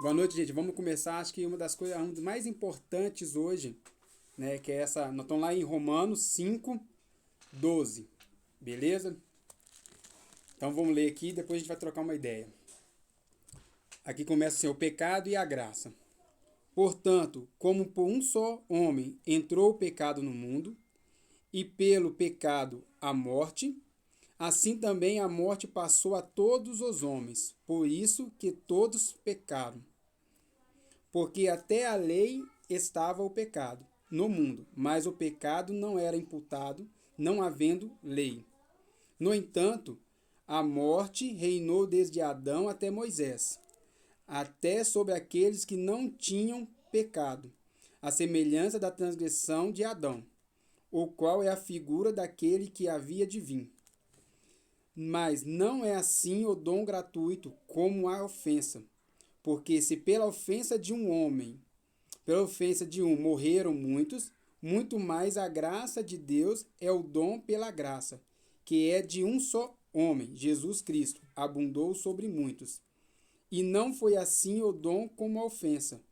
Boa noite, gente. Vamos começar. Acho que uma das coisas, um dos mais importantes hoje, né, que é essa. Nós estamos lá em Romanos 5:12. Beleza? Então vamos ler aqui, depois a gente vai trocar uma ideia. Aqui começa assim: o pecado e a graça. Portanto, como por um só homem entrou o pecado no mundo, e pelo pecado a morte, assim também a morte passou a todos os homens, por isso que todos pecaram. Porque até a lei estava o pecado no mundo, mas o pecado não era imputado, não havendo lei. No entanto, a morte reinou desde Adão até Moisés, até sobre aqueles que não tinham pecado, a semelhança da transgressão de Adão, o qual é a figura daquele que havia de vir. Mas não é assim o dom gratuito como a ofensa. Porque se pela ofensa de um homem, pela ofensa de um morreram muitos, muito mais a graça de Deus é o dom pela graça, que é de um só homem, Jesus Cristo, abundou sobre muitos. E não foi assim o dom como a ofensa,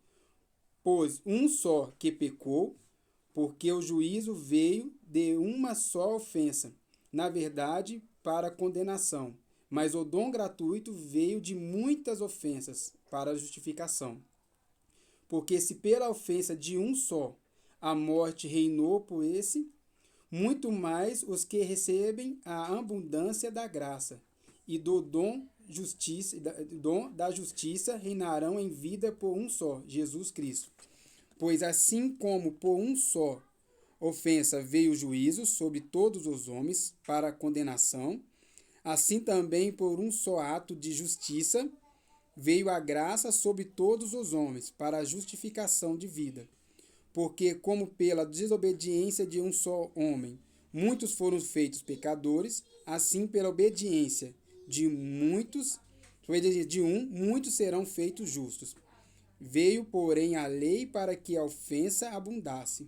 pois um só que pecou, porque o juízo veio de uma só ofensa, na verdade, para condenação, mas o dom gratuito veio de muitas ofensas para a justificação. Porque se pela ofensa de um só a morte reinou por esse, muito mais os que recebem a abundância da graça e do dom da justiça reinarão em vida por um só, Jesus Cristo. Pois assim como por um só ofensa veio o juízo sobre todos os homens para a condenação, assim também por um só ato de justiça veio a graça sobre todos os homens para a justificação de vida. Porque, como pela desobediência de um só homem, muitos foram feitos pecadores, assim pela obediência de muitos, muitos serão feitos justos. Veio, porém, a lei para que a ofensa abundasse.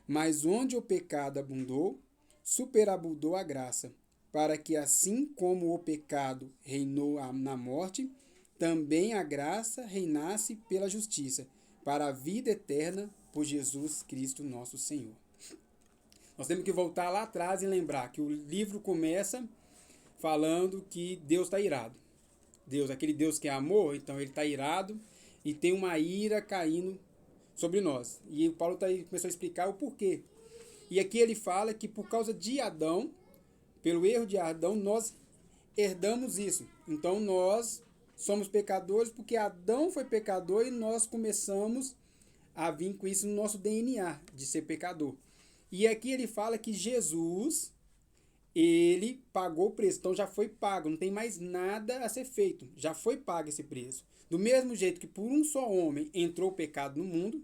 Mas onde o pecado abundou, superabundou a graça, para que assim como o pecado reinou na morte, também a graça reinasse pela justiça, para a vida eterna por Jesus Cristo nosso Senhor. Nós temos que voltar lá atrás e lembrar que o livro começa falando que Deus está irado. Deus, aquele Deus que é amor, então ele está irado e tem uma ira caindo sobre nós. E o Paulo começou a explicar o porquê. E aqui ele fala que por causa de Adão, pelo erro de Adão, nós herdamos isso. Então nós somos pecadores porque Adão foi pecador e nós começamos a vir com isso no nosso DNA de ser pecador. E aqui ele fala que Jesus, ele pagou o preço, então já foi pago, não tem mais nada a ser feito, já foi pago esse preço. Do mesmo jeito que por um só homem entrou o pecado no mundo,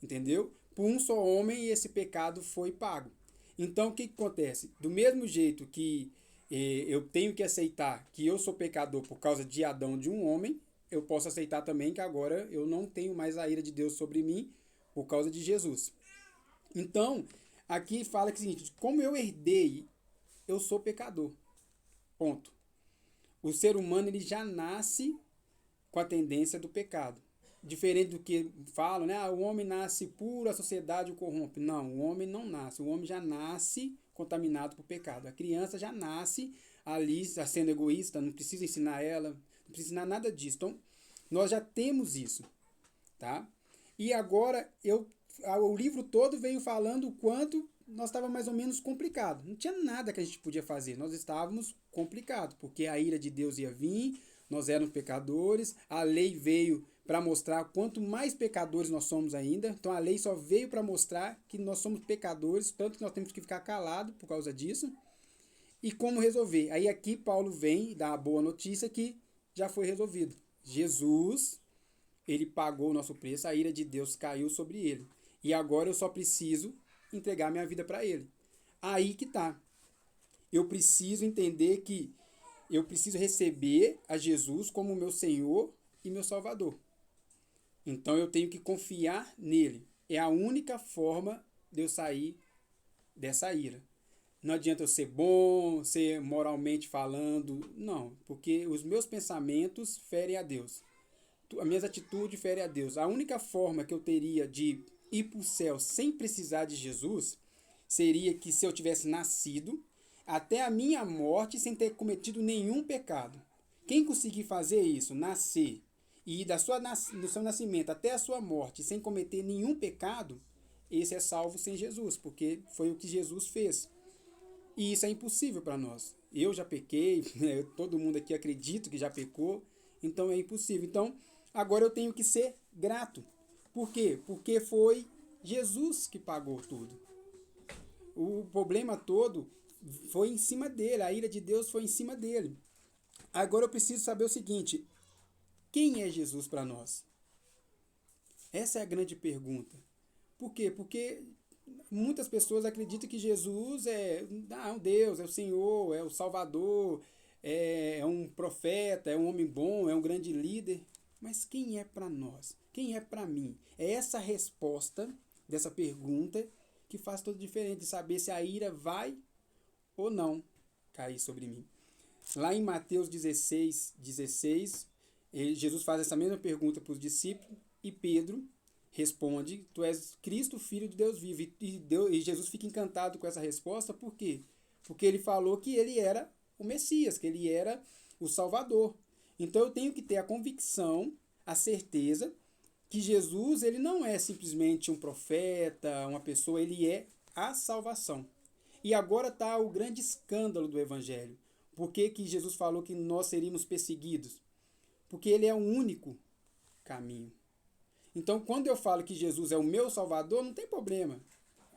entendeu? Por um só homem esse pecado foi pago. Então o que acontece? Do mesmo jeito que eu tenho que aceitar que eu sou pecador por causa de Adão, de um homem, eu posso aceitar também que agora eu não tenho mais a ira de Deus sobre mim por causa de Jesus. Então, aqui fala que é o seguinte, como eu herdei, eu sou pecador. Ponto. O ser humano ele já nasce com a tendência do pecado. Diferente do que falam, né? O homem nasce puro, a sociedade o corrompe. Não, o homem não nasce. O homem já nasce contaminado por pecado. A criança já nasce ali sendo egoísta, não precisa ensinar ela, não precisa ensinar nada disso. Então, nós já temos isso, tá? E agora o livro todo veio falando o quanto nós estava mais ou menos complicado. Não tinha nada que a gente podia fazer. Nós estávamos complicados, porque a ira de Deus ia vir, nós éramos pecadores, a lei veio para mostrar quanto mais pecadores nós somos ainda. Então a lei só veio para mostrar que nós somos pecadores, tanto que nós temos que ficar calados por causa disso. E como resolver? Aí aqui Paulo vem e dá a boa notícia que já foi resolvido. Jesus, ele pagou o nosso preço, a ira de Deus caiu sobre ele. E agora eu só preciso entregar minha vida para ele. Aí que tá. Eu preciso entender que eu preciso receber a Jesus como meu Senhor e meu Salvador. Então eu tenho que confiar nele. É a única forma de eu sair dessa ira. Não adianta eu ser bom, ser moralmente falando, não, porque os meus pensamentos ferem a Deus. as minhas atitudes ferem a Deus. A única forma que eu teria de ir para o céu sem precisar de Jesus seria que se eu tivesse nascido até a minha morte sem ter cometido nenhum pecado. Quem conseguir fazer isso, nascer, e do seu nascimento até a sua morte sem cometer nenhum pecado, esse é salvo sem Jesus, porque foi o que Jesus fez. E isso é impossível para nós. Eu já pequei, né? Todo mundo aqui acredita que já pecou, então é impossível. Então, agora eu tenho que ser grato. Por quê? Porque foi Jesus que pagou tudo. O problema todo foi em cima dele, a ira de Deus foi em cima dele. Agora eu preciso saber o seguinte: quem é Jesus para nós? Essa é a grande pergunta. Por quê? Porque muitas pessoas acreditam que Jesus é um Deus, é o Senhor, é o Salvador, é um profeta, é um homem bom, é um grande líder. Mas quem é para nós? Quem é para mim? É essa resposta dessa pergunta que faz toda a diferença de saber se a ira vai ou não cair sobre mim. Lá em Mateus 16, Jesus faz essa mesma pergunta para os discípulos e Pedro responde: tu és Cristo, Filho de Deus vivo. E Jesus fica encantado com essa resposta, por quê? Porque ele falou que ele era o Messias, que ele era o Salvador. Então eu tenho que ter a convicção, a certeza, que Jesus ele não é simplesmente um profeta, uma pessoa, ele é a salvação. E agora está o grande escândalo do Evangelho. Por que Jesus falou que nós seríamos perseguidos? Porque ele é o único caminho. Então, quando eu falo que Jesus é o meu Salvador, não tem problema.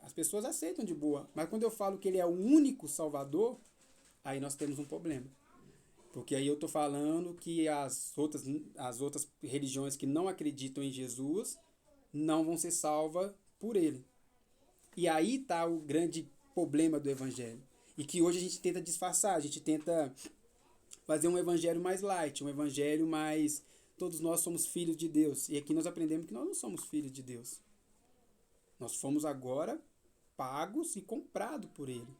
As pessoas aceitam de boa. Mas quando eu falo que ele é o único Salvador, aí nós temos um problema. Porque aí eu estou falando que as outras religiões que não acreditam em Jesus não vão ser salvas por ele. E aí está o grande problema do Evangelho. E que hoje a gente tenta disfarçar, a gente tenta fazer um Evangelho mais light, um Evangelho mais... Todos nós somos filhos de Deus. E aqui nós aprendemos que nós não somos filhos de Deus. Nós fomos agora pagos e comprados por ele.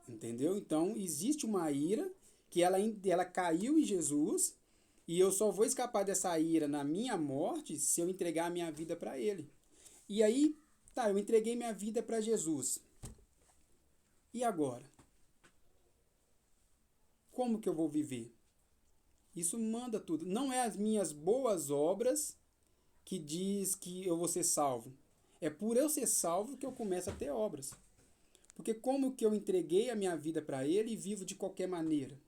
Entendeu? Então, existe uma ira que ela caiu em Jesus e eu só vou escapar dessa ira na minha morte se eu entregar a minha vida para ele. E aí, eu entreguei minha vida para Jesus. E agora? Como que eu vou viver? Isso manda tudo. Não é as minhas boas obras que diz que eu vou ser salvo. É por eu ser salvo que eu começo a ter obras. Porque como que eu entreguei a minha vida para ele e vivo de qualquer maneira?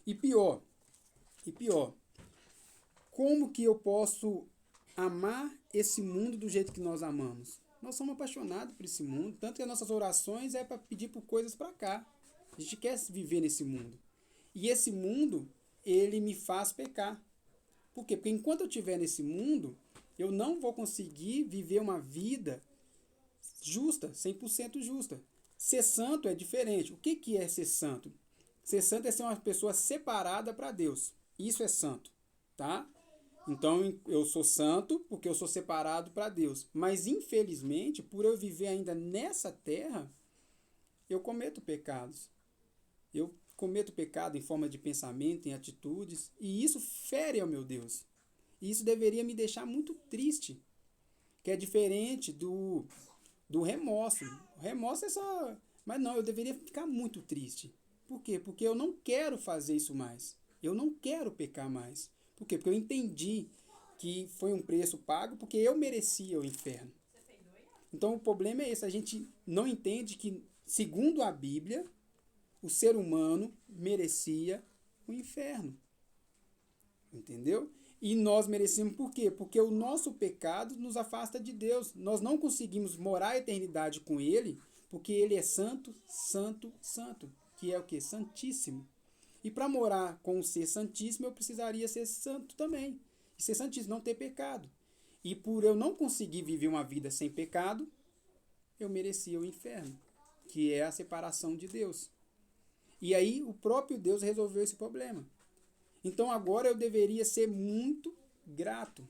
E pior, como que eu posso amar esse mundo do jeito que nós amamos? Nós somos apaixonados por esse mundo, tanto que as nossas orações é para pedir por coisas para cá. A gente quer viver nesse mundo. E esse mundo, ele me faz pecar. Por quê? Porque enquanto eu estiver nesse mundo, eu não vou conseguir viver uma vida justa, 100% justa. Ser santo é diferente. O que é ser santo? Ser santo é ser uma pessoa separada para Deus. Isso é santo, tá? Então eu sou santo porque eu sou separado para Deus. Mas infelizmente, por eu viver ainda nessa terra, eu cometo pecados. Eu cometo pecado em forma de pensamento, em atitudes, e isso fere ao meu Deus. E isso deveria me deixar muito triste, que é diferente do remorso. O remorso é só... Mas não, eu deveria ficar muito triste. Por quê? Porque eu não quero fazer isso mais. Eu não quero pecar mais. Por quê? Porque eu entendi que foi um preço pago porque eu merecia o inferno. Então o problema é esse, a gente não entende que, segundo a Bíblia, o ser humano merecia o inferno. Entendeu? E nós merecemos por quê? Porque o nosso pecado nos afasta de Deus. Nós não conseguimos morar a eternidade com ele, porque ele é santo, santo, santo. Que é o quê? Santíssimo. E para morar com um ser santíssimo, eu precisaria ser santo também. E ser santíssimo, não ter pecado. E por eu não conseguir viver uma vida sem pecado, eu merecia o inferno, que é a separação de Deus. E aí o próprio Deus resolveu esse problema. Então agora eu deveria ser muito grato.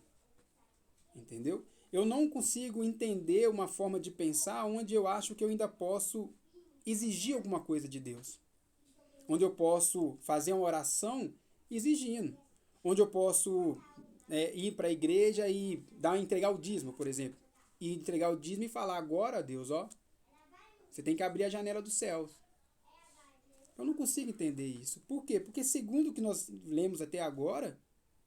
Entendeu? Eu não consigo entender uma forma de pensar onde eu acho que eu ainda posso exigir alguma coisa de Deus. Onde eu posso fazer uma oração exigindo. Onde eu posso ir para a igreja e entregar o dízimo, por exemplo. E entregar o dízimo e falar, agora, Deus, ó, você tem que abrir a janela dos céus. Eu não consigo entender isso. Por quê? Porque segundo o que nós lemos até agora,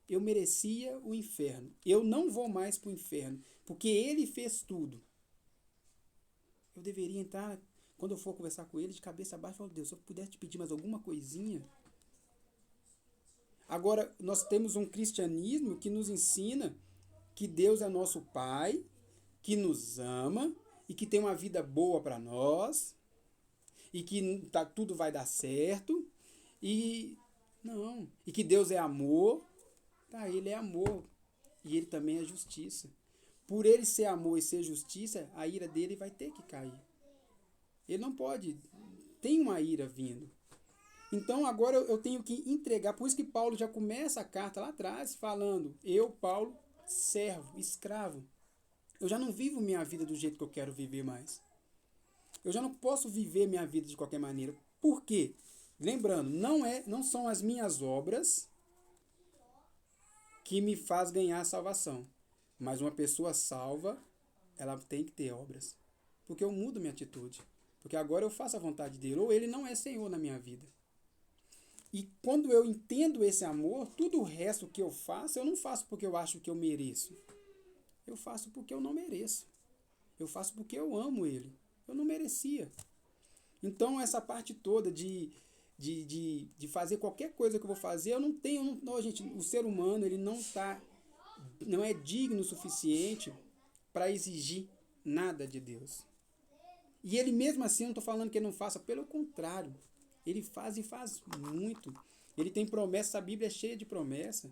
eu merecia o inferno. Eu não vou mais para o inferno, porque ele fez tudo. Eu deveria entrar, quando eu for conversar com ele, de cabeça baixa, falar, Deus, se eu puder te pedir mais alguma coisinha. Agora, nós temos um cristianismo que nos ensina que Deus é nosso Pai, que nos ama e que tem uma vida boa para nós e que tudo vai dar certo e não, e que Deus é amor, tá, ele é amor e ele também é justiça. Por ele ser amor e ser justiça, a ira dele vai ter que cair. Ele não pode, tem uma ira vindo. Então agora eu tenho que entregar, por isso que Paulo já começa a carta lá atrás falando, eu, Paulo, servo, escravo. Eu já não vivo minha vida do jeito que eu quero viver mais. Eu já não posso viver minha vida de qualquer maneira. Por quê? Lembrando, não são as minhas obras que me faz ganhar a salvação. Mas uma pessoa salva, ela tem que ter obras. Porque eu mudo minha atitude. Porque agora eu faço a vontade dele. Ou ele não é Senhor na minha vida. E quando eu entendo esse amor, tudo o resto que eu faço, eu não faço porque eu acho que eu mereço. Eu faço porque eu não mereço. Eu faço porque eu amo ele. Eu não merecia. Então, essa parte toda de fazer qualquer coisa que eu vou fazer, eu não tenho. Não, gente, o ser humano ele não é digno o suficiente para exigir nada de Deus. E ele mesmo assim, eu não estou falando que ele não faça, pelo contrário. Ele faz e faz muito. Ele tem promessa, a Bíblia é cheia de promessa.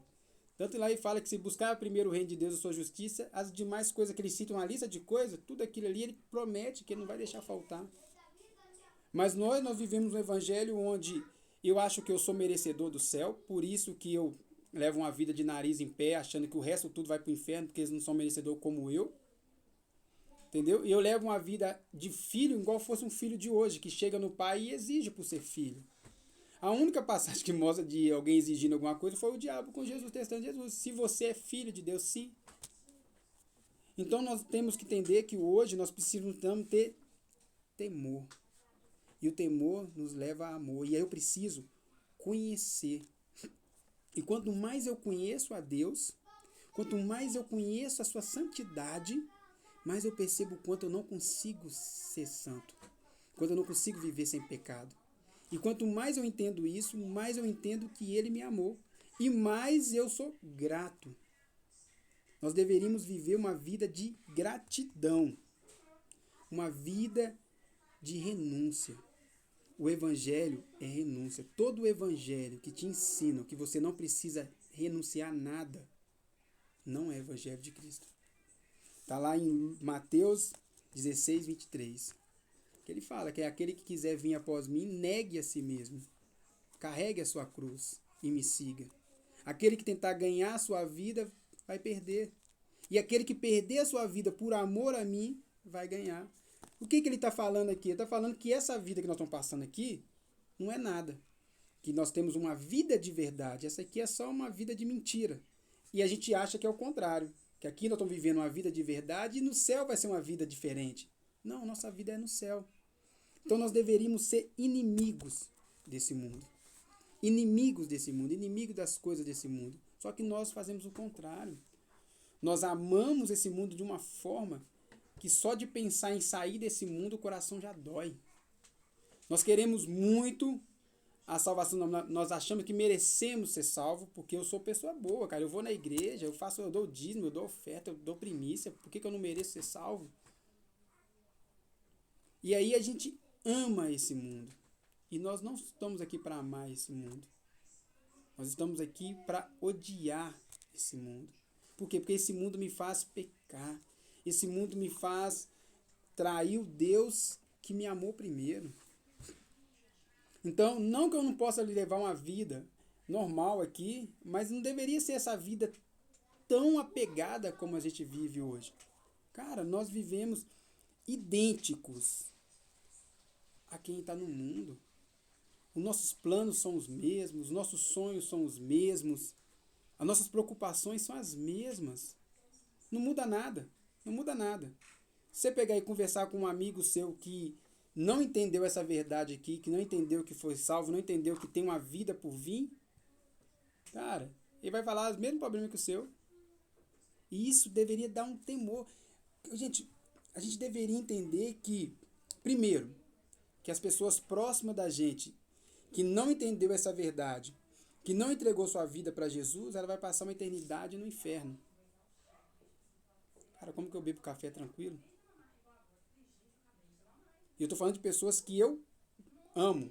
Tanto lá ele fala que se buscar primeiro o reino de Deus e a sua justiça, as demais coisas que ele cita, uma lista de coisas, tudo aquilo ali ele promete que ele não vai deixar faltar. Mas nós vivemos um evangelho onde eu acho que eu sou merecedor do céu, por isso que eu levo uma vida de nariz em pé, achando que o resto tudo vai para o inferno, porque eles não são merecedores como eu. Entendeu? E eu levo uma vida de filho igual fosse um filho de hoje, que chega no pai e exige por ser filho. A única passagem que mostra de alguém exigindo alguma coisa foi o diabo com Jesus, testando Jesus. Se você é filho de Deus, sim. Então nós temos que entender que hoje nós precisamos ter temor. E o temor nos leva a amor. E aí eu preciso conhecer. E quanto mais eu conheço a Deus, quanto mais eu conheço a sua santidade, mais eu percebo o quanto eu não consigo ser santo. Quanto eu não consigo viver sem pecado. E quanto mais eu entendo isso, mais eu entendo que ele me amou. E mais eu sou grato. Nós deveríamos viver uma vida de gratidão. Uma vida de renúncia. O evangelho é renúncia. Todo o evangelho que te ensina que você não precisa renunciar a nada, não é evangelho de Cristo. Está lá em Mateus 16, 23. Que ele fala que é aquele que quiser vir após mim, negue a si mesmo. Carregue a sua cruz e me siga. Aquele que tentar ganhar a sua vida, vai perder. E aquele que perder a sua vida por amor a mim, vai ganhar. O que ele está falando aqui? Ele está falando que essa vida que nós estamos passando aqui não é nada. Que nós temos uma vida de verdade. Essa aqui é só uma vida de mentira. E a gente acha que é o contrário. Que aqui nós estamos vivendo uma vida de verdade e no céu vai ser uma vida diferente. Não, nossa vida é no céu. Então nós deveríamos ser inimigos desse mundo. Inimigos desse mundo. Inimigos das coisas desse mundo. Só que nós fazemos o contrário. Nós amamos esse mundo de uma forma que só de pensar em sair desse mundo o coração já dói. Nós queremos muito a salvação, nós achamos que merecemos ser salvos porque eu sou pessoa boa, cara. Eu vou na igreja, eu dou dízimo, eu dou oferta, eu dou primícia. Por que eu não mereço ser salvo? E aí a gente ama esse mundo. E nós não estamos aqui para amar esse mundo. Nós estamos aqui para odiar esse mundo. Por quê? Porque esse mundo me faz pecar. Esse mundo me faz trair o Deus que me amou primeiro. Então, não que eu não possa levar uma vida normal aqui, mas não deveria ser essa vida tão apegada como a gente vive hoje. Cara, nós vivemos idênticos a quem está no mundo. Os nossos planos são os mesmos, os nossos sonhos são os mesmos. As nossas preocupações são as mesmas. Não muda nada. Não muda nada. Se você pegar e conversar com um amigo seu que não entendeu essa verdade aqui, que não entendeu que foi salvo, não entendeu que tem uma vida por vir, cara, ele vai falar os mesmos problemas que o seu. E isso deveria dar um temor. Gente, a gente deveria entender que, primeiro, que as pessoas próximas da gente, que não entendeu essa verdade, que não entregou sua vida para Jesus, ela vai passar uma eternidade no inferno. Cara, como que eu bebo café tranquilo? E eu tô falando de pessoas que eu amo.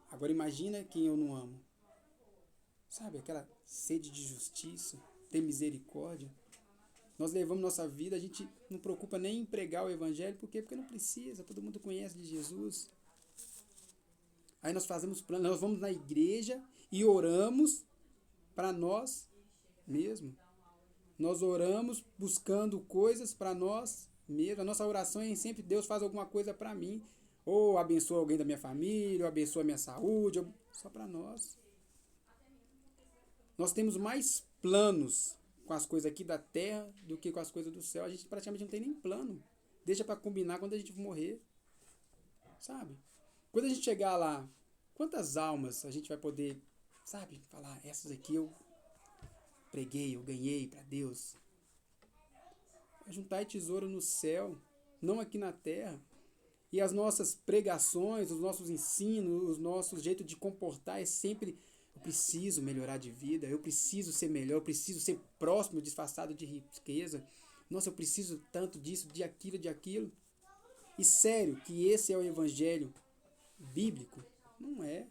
Agora imagina quem eu não amo. Sabe, aquela sede de justiça, ter misericórdia. Nós levamos nossa vida, a gente não preocupa nem em pregar o evangelho, por quê? Porque não precisa, todo mundo conhece de Jesus. Aí nós fazemos plano, nós vamos na igreja e oramos para nós mesmos. Nós oramos buscando coisas para nós mesmos. A nossa oração é sempre Deus faz alguma coisa para mim. Ou abençoa alguém da minha família, ou abençoa a minha saúde, só para nós. Nós temos mais planos com as coisas aqui da terra do que com as coisas do céu. A gente praticamente não tem nem plano. Deixa para combinar quando a gente morrer. Sabe? Quando a gente chegar lá, quantas almas a gente vai poder, sabe, falar, essas aqui eu preguei, eu ganhei para Deus. Juntar tesouro no céu, não aqui na terra. E as nossas pregações, os nossos ensinos, o nosso jeito de comportar é sempre: eu preciso melhorar de vida, eu preciso ser melhor, eu preciso ser próximo, disfarçado de riqueza. Nossa, eu preciso tanto disso, de aquilo, de aquilo. E sério que esse é o evangelho bíblico? Não é.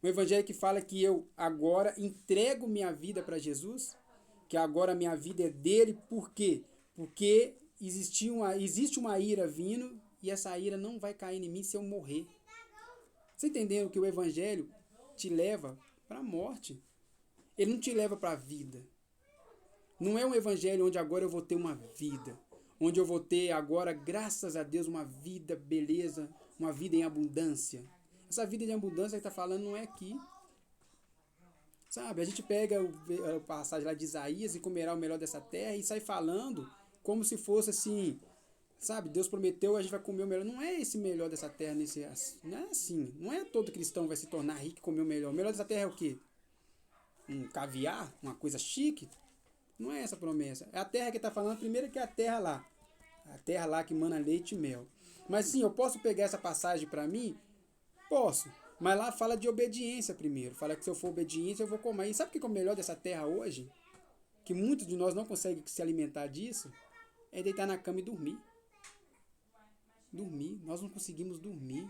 Um evangelho que fala que eu agora entrego minha vida para Jesus, que agora minha vida é dele, por quê? Porque existe uma ira vindo e essa ira não vai cair em mim se eu morrer. Você entendendo que o evangelho te leva para a morte? Ele não te leva para a vida. Não é um evangelho onde agora eu vou ter uma vida, onde eu vou ter agora, graças a Deus, uma vida, beleza, uma vida em abundância. Essa vida de abundância que está falando não é aqui. Sabe, a gente pega a passagem lá de Isaías e comerá o melhor dessa terra e sai falando como se fosse assim, sabe, Deus prometeu, a gente vai comer o melhor. Não é esse melhor dessa terra, não é assim. Não é todo cristão vai se tornar rico e comer o melhor. O melhor dessa terra é o quê? Um caviar? Uma coisa chique? Não é essa a promessa. É a terra que está falando, primeiro que é a terra lá. A terra lá que mana leite e mel. Mas sim, eu posso pegar essa passagem para mim? Posso. Mas lá fala de obediência primeiro. Fala que se eu for obediente, eu vou comer. E sabe o que é o melhor dessa terra hoje? Que muitos de nós não conseguem se alimentar disso? É deitar na cama e dormir. Dormir. Nós não conseguimos dormir.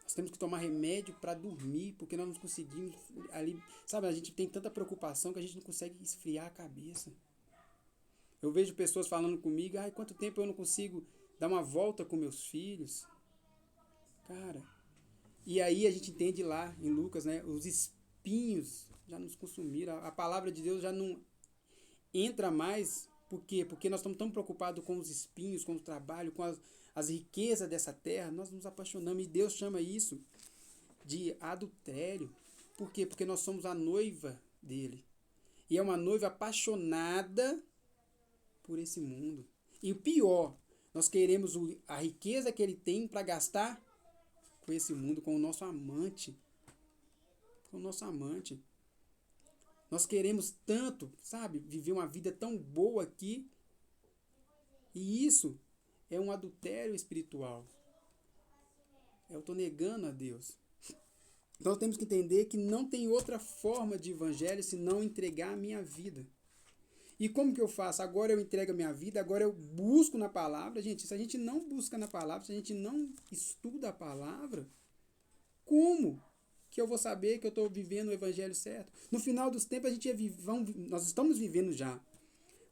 Nós temos que tomar remédio para dormir, porque nós não conseguimos ali. Sabe, a gente tem tanta preocupação que a gente não consegue esfriar a cabeça. Eu vejo pessoas falando comigo: ai, quanto tempo eu não consigo dar uma volta com meus filhos. Cara, e aí a gente entende lá em Lucas, né? Os espinhos já nos consumiram. A palavra de Deus já não entra mais. Por quê? Porque nós estamos tão preocupados com os espinhos, com o trabalho, com as riquezas dessa terra. Nós nos apaixonamos e Deus chama isso de adultério. Por quê? Porque nós somos a noiva dele. E é uma noiva apaixonada por esse mundo. E o pior, nós queremos a riqueza que ele tem para gastar com esse mundo, com o nosso amante. Com o nosso amante. Nós queremos tanto, sabe, viver uma vida tão boa aqui. E isso é um adultério espiritual. Eu estou negando a Deus. Então temos que entender que não tem outra forma de evangelho senão entregar a minha vida. E como que eu faço? Agora eu entrego a minha vida, agora eu busco na palavra. Gente, se a gente não busca na palavra, se a gente não estuda a palavra, como que eu vou saber que eu estou vivendo o evangelho certo? No final dos tempos, nós estamos vivendo já.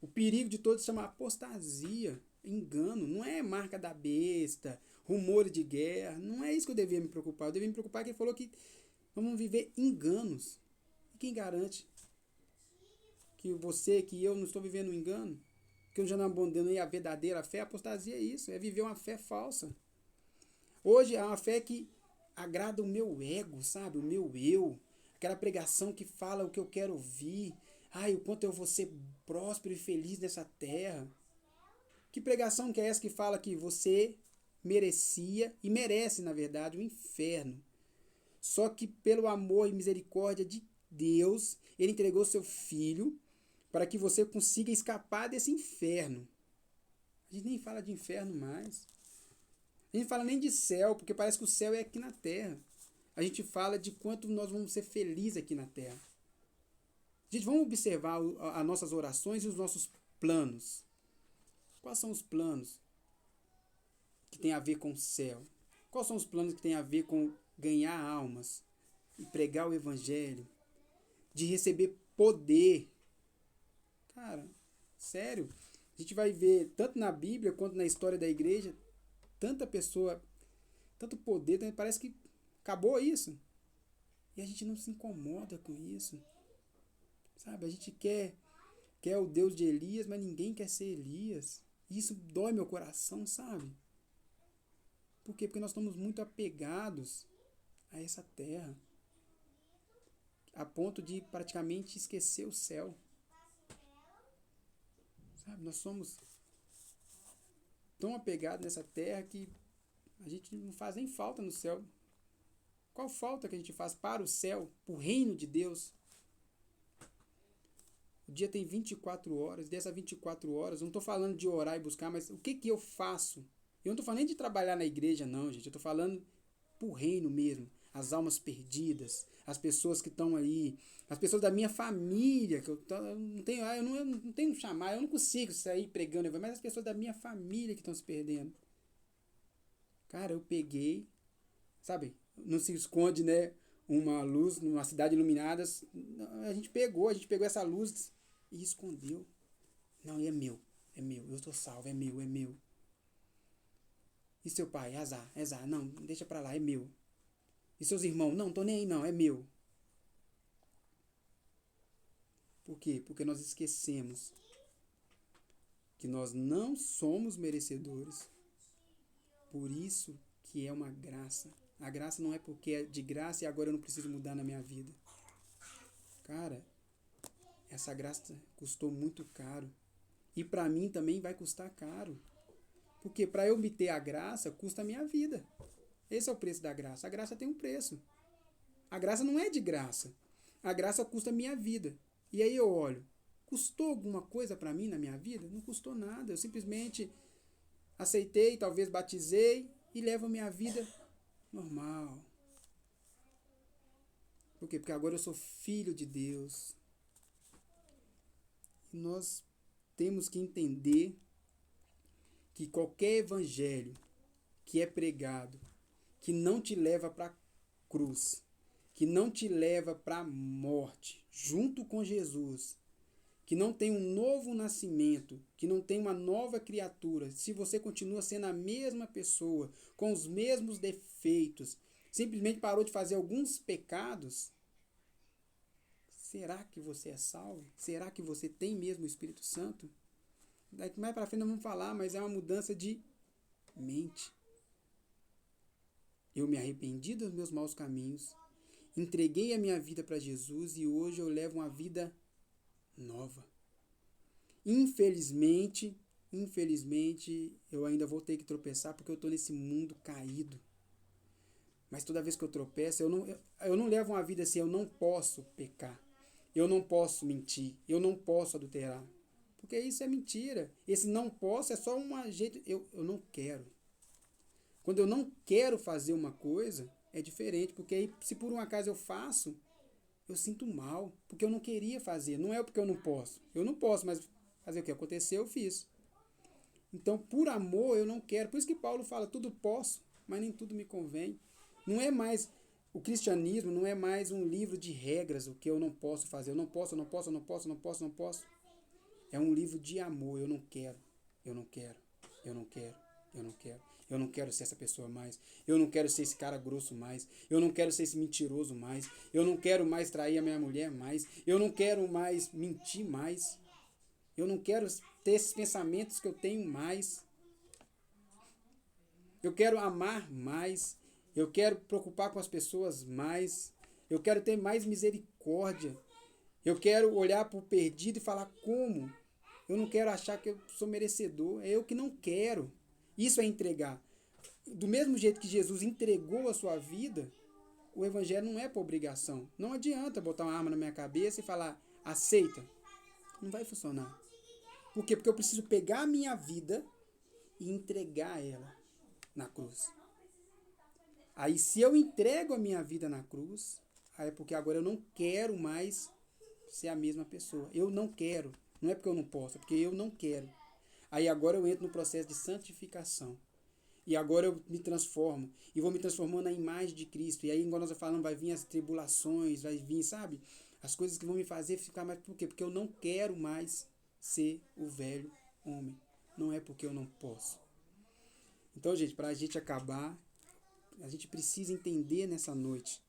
O perigo de todos se chama apostasia, engano. Não é marca da besta, rumores de guerra. Não é isso que eu devia me preocupar. Eu devia me preocupar que ele falou que vamos viver enganos. E quem garante que você, que eu não estou vivendo um engano? Que eu já não abandonei a verdadeira fé? A apostasia é isso, é viver uma fé falsa. Hoje é uma fé que agrada o meu ego, sabe? O meu eu. aquela pregação que fala o que eu quero ouvir. Ai, o quanto eu vou ser próspero e feliz nessa terra. Que pregação que é essa que fala que você merecia e merece, na verdade, o inferno? Só que pelo amor e misericórdia de Deus, ele entregou seu filho para que você consiga escapar desse inferno. A gente nem fala de inferno mais. A gente não fala nem de céu, porque parece que o céu é aqui na terra. A gente fala de quanto nós vamos ser felizes aqui na terra. Gente, vamos observar as nossas orações e os nossos planos. Quais são os planos que tem a ver com o céu? Quais são os planos que tem a ver com ganhar almas e pregar o evangelho, de receber poder? Cara, sério, a gente vai ver tanto na Bíblia quanto na história da igreja, tanta pessoa, tanto poder, parece que acabou isso. E a gente não se incomoda com isso. Sabe, a gente quer o Deus de Elias, mas ninguém quer ser Elias. E isso dói meu coração, sabe? Por quê? Porque nós estamos muito apegados a essa terra, a ponto de praticamente esquecer o céu. Sabe, nós somos tão apegados nessa terra que a gente não faz nem falta no céu. Qual falta que a gente faz para o céu, para o reino de Deus? O dia tem 24 horas, dessas 24 horas, eu não estou falando de orar e buscar, mas o que eu faço? Eu não estou falando nem de trabalhar na igreja, não, gente. Eu estou falando pro reino mesmo. As almas perdidas, as pessoas que estão aí, as pessoas da minha família, que eu não tenho, eu não tenho chamar, eu não consigo sair pregando, mas as pessoas da minha família que estão se perdendo. Cara, eu peguei, sabe, não se esconde, né, uma luz numa cidade iluminada, a gente pegou essa luz e escondeu. Não, é meu, eu estou salvo, é meu. E seu pai? Azar, não, deixa pra lá, é meu. E seus irmãos? Não, tô nem aí não, é meu. Por quê? Porque nós esquecemos que nós não somos merecedores. Por isso que é uma graça. A graça não é porque é de graça e agora eu não preciso mudar na minha vida. Cara, essa graça custou muito caro. E pra mim também vai custar caro. Porque para eu obter a graça, custa a minha vida. Esse é o preço da graça. A graça tem um preço. A graça não é de graça. A graça custa a minha vida. E aí eu olho, custou alguma coisa para mim na minha vida? Não custou nada. Eu simplesmente aceitei, talvez batizei e levo a minha vida normal. Por quê? Porque agora eu sou filho de Deus. E nós temos que entender que qualquer evangelho que é pregado, que não te leva para a cruz, que não te leva para a morte, junto com Jesus, que não tem um novo nascimento, que não tem uma nova criatura, se você continua sendo a mesma pessoa, com os mesmos defeitos, simplesmente parou de fazer alguns pecados, será que você é salvo? Será que você tem mesmo o Espírito Santo? Daqui mais para frente nós vamos falar, mas é uma mudança de mente. Eu me arrependi dos meus maus caminhos, entreguei a minha vida para Jesus e hoje eu levo uma vida nova. Infelizmente, eu ainda vou ter que tropeçar porque eu estou nesse mundo caído. Mas toda vez que eu tropeço, eu não levo uma vida assim, eu não posso pecar, eu não posso mentir, eu não posso adulterar. Porque isso é mentira. Esse não posso é só um jeito, eu não quero. Quando eu não quero fazer uma coisa, é diferente, porque aí, se por um acaso eu faço, eu sinto mal, porque eu não queria fazer, não é porque eu não posso. Eu não posso, mas fazer o que aconteceu, eu fiz. Então, por amor, eu não quero. Por isso que Paulo fala, tudo posso, mas nem tudo me convém. Não é mais, o cristianismo não é mais um livro de regras, o que eu não posso fazer. Eu não posso. É um livro de amor, eu não quero. Eu não quero ser essa pessoa mais. Eu não quero ser esse cara grosso mais. Eu não quero ser esse mentiroso mais. Eu não quero mais trair a minha mulher mais. Eu não quero mais mentir mais. Eu não quero ter esses pensamentos que eu tenho mais. Eu quero amar mais. Eu quero preocupar com as pessoas mais. Eu quero ter mais misericórdia. Eu quero olhar para o perdido e falar como. Eu não quero achar que eu sou merecedor. É eu que não quero. Isso é entregar. Do mesmo jeito que Jesus entregou a sua vida, o evangelho não é por obrigação. Não adianta botar uma arma na minha cabeça e falar, aceita. Não vai funcionar. Por quê? Porque eu preciso pegar a minha vida e entregar ela na cruz. Aí se eu entrego a minha vida na cruz, aí é porque agora eu não quero mais ser a mesma pessoa. Eu não quero. Não é porque eu não posso, é porque eu não quero. Aí agora eu entro no processo de santificação. E agora eu me transformo. E vou me transformando na imagem de Cristo. E aí, igual nós falamos, vai vir as tribulações, vai vir, sabe? As coisas que vão me fazer ficar mais... Por quê? Porque eu não quero mais ser o velho homem. Não é porque eu não posso. Então, gente, para a gente acabar, a gente precisa entender nessa noite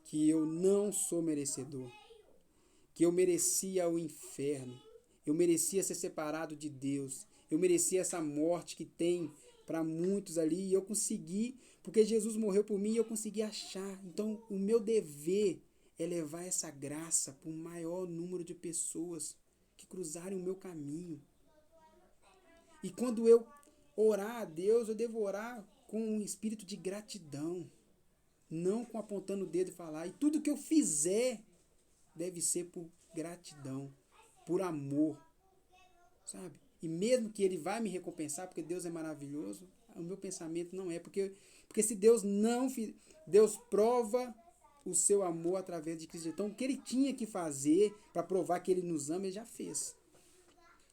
que eu não sou merecedor. Que eu merecia o inferno. Eu merecia ser separado de Deus. Eu merecia essa morte que tem para muitos ali. E eu consegui, porque Jesus morreu por mim e eu consegui achar. Então, o meu dever é levar essa graça para o maior número de pessoas que cruzarem o meu caminho. E quando eu orar a Deus, eu devo orar com um espírito de gratidão. Não com apontando o dedo e falar. E tudo que eu fizer deve ser por gratidão, por amor, sabe? E mesmo que ele vai me recompensar, porque Deus é maravilhoso, o meu pensamento não é. Porque se Deus não... Deus prova o seu amor através de Cristo. Então, o que ele tinha que fazer para provar que ele nos ama, ele já fez.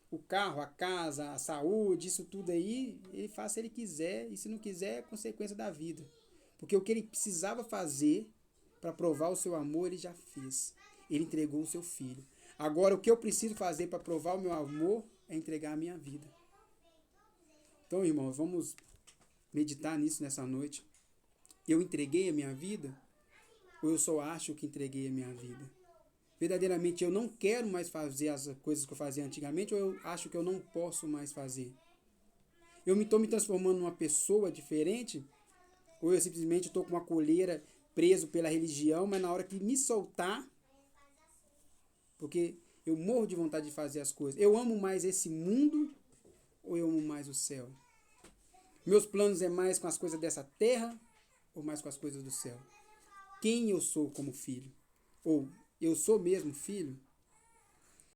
O carro, a casa, a saúde, isso tudo aí, ele faz se ele quiser. E se não quiser, é consequência da vida. Porque o que ele precisava fazer para provar o seu amor, ele já fez. Ele entregou o seu filho. Agora, o que eu preciso fazer para provar o meu amor é entregar a minha vida. Então, irmãos, vamos meditar nisso nessa noite. Eu entreguei a minha vida? Ou eu só acho que entreguei a minha vida? Verdadeiramente, eu não quero mais fazer as coisas que eu fazia antigamente, ou eu acho que eu não posso mais fazer? Eu estou me transformando numa pessoa diferente? Ou eu simplesmente estou com uma coleira preso pela religião, mas na hora que me soltar, porque eu morro de vontade de fazer as coisas. Eu amo mais esse mundo ou eu amo mais o céu? Meus planos é mais com as coisas dessa terra ou mais com as coisas do céu? Quem eu sou como filho? Ou eu sou mesmo filho?